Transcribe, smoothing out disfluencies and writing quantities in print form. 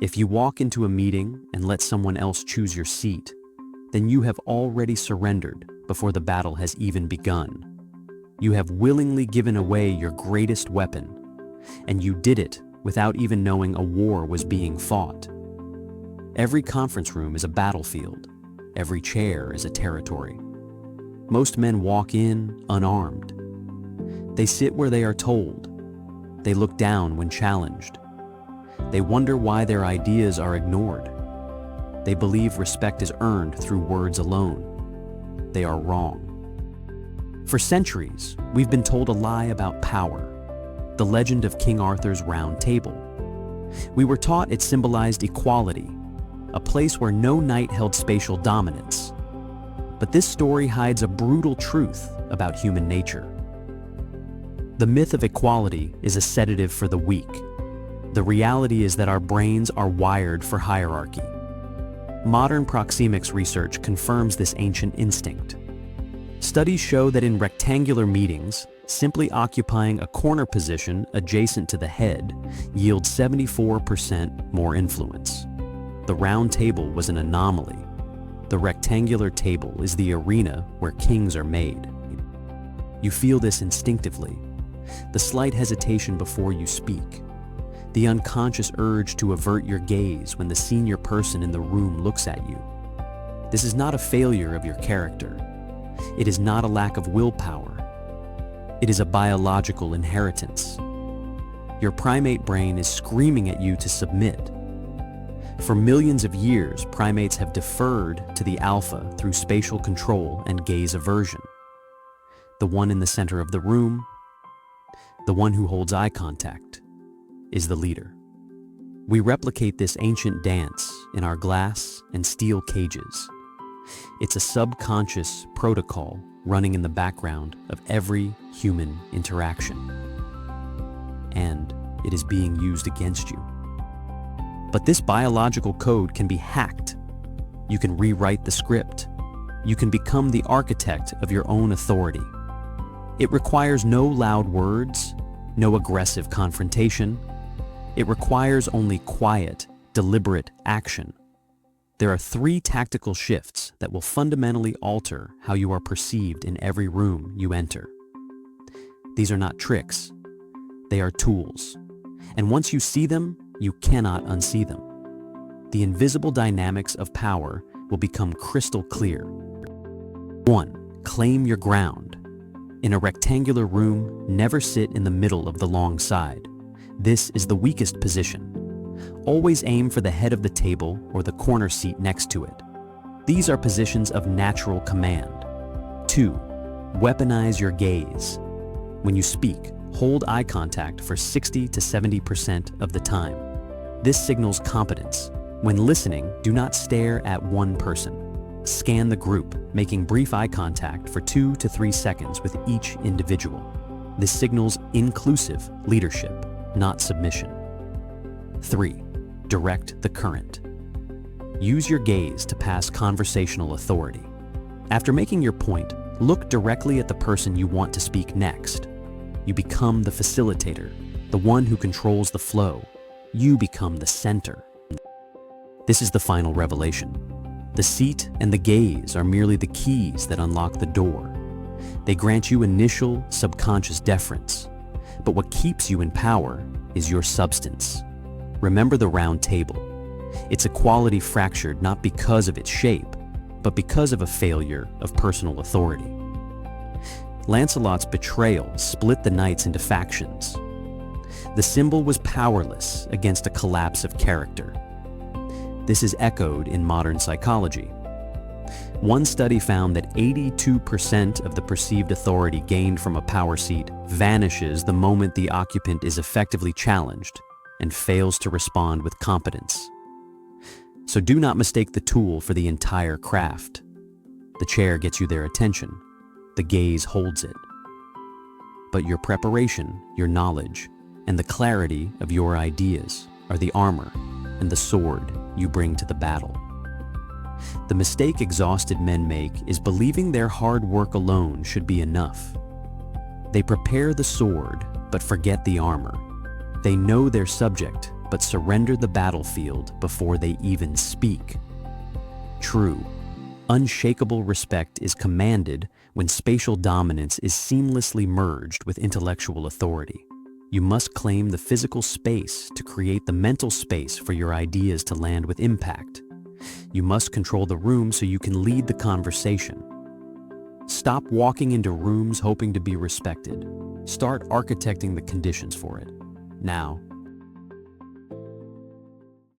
If you walk into a meeting and let someone else choose your seat, then you have already surrendered before the battle has even begun. You have willingly given away your greatest weapon, and you did it without even knowing a war was being fought. Every conference room is a battlefield. Every chair is a territory. Most men walk in unarmed. They sit where they are told. They look down when challenged. They wonder why their ideas are ignored. They believe respect is earned through words alone. They are wrong. For centuries, we've been told a lie about power, the legend of King Arthur's Round Table. We were taught it symbolized equality, a place where no knight held spatial dominance. But this story hides a brutal truth about human nature. The myth of equality is a sedative for the weak. The reality is that our brains are wired for hierarchy. Modern proxemics research confirms this ancient instinct. Studies show that in rectangular meetings, simply occupying a corner position adjacent to the head yields 74% more influence. The round table was an anomaly. The rectangular table is the arena where kings are made. You feel this instinctively. The slight hesitation before you speak. The unconscious urge to avert your gaze when the senior person in the room looks at you. This is not a failure of your character. It is not a lack of willpower. It is a biological inheritance. Your primate brain is screaming at you to submit. For millions of years, primates have deferred to the alpha through spatial control and gaze aversion. The one in the center of the room, the one who holds eye contact, is the leader. We replicate this ancient dance in our glass and steel cages. It's a subconscious protocol running in the background of every human interaction. And it is being used against you. But this biological code can be hacked. You can rewrite the script. You can become the architect of your own authority. It requires no loud words, no aggressive confrontation. It requires only quiet, deliberate action. There are 3 tactical shifts that will fundamentally alter how you are perceived in every room you enter. These are not tricks. They are tools. And once you see them, you cannot unsee them. The invisible dynamics of power will become crystal clear. 1. Claim your ground. In a rectangular room, never sit in the middle of the long side. This is the weakest position. Always aim for the head of the table or the corner seat next to it. These are positions of natural command. 2. Weaponize your gaze. When you speak, hold eye contact for 60 to 70% of the time. This signals competence. When listening, do not stare at one person. Scan the group, making brief eye contact for 2 to 3 seconds with each individual. This signals inclusive leadership, not submission. 3. Direct the current. Use your gaze to pass conversational authority. After making your point, look directly at the person you want to speak next. You become the facilitator, the one who controls the flow. You become the center. This is the final revelation. The seat and the gaze are merely the keys that unlock the door. They grant you initial, subconscious deference. But what keeps you in power is your substance. Remember the round table. Its equality fractured not because of its shape, but because of a failure of personal authority. Lancelot's betrayal split the knights into factions. The symbol was powerless against a collapse of character. This is echoed in modern psychology. One study found that 82% of the perceived authority gained from a power seat vanishes the moment the occupant is effectively challenged and fails to respond with competence. So do not mistake the tool for the entire craft. The chair gets you their attention. The gaze holds it. But your preparation, your knowledge, and the clarity of your ideas are the armor and the sword you bring to the battle. The mistake exhausted men make is believing their hard work alone should be enough. They prepare the sword, but forget the armor. They know their subject, but surrender the battlefield before they even speak. True, unshakable respect is commanded when spatial dominance is seamlessly merged with intellectual authority. You must claim the physical space to create the mental space for your ideas to land with impact. You must control the room so you can lead the conversation. Stop walking into rooms hoping to be respected. Start architecting the conditions for it. Now,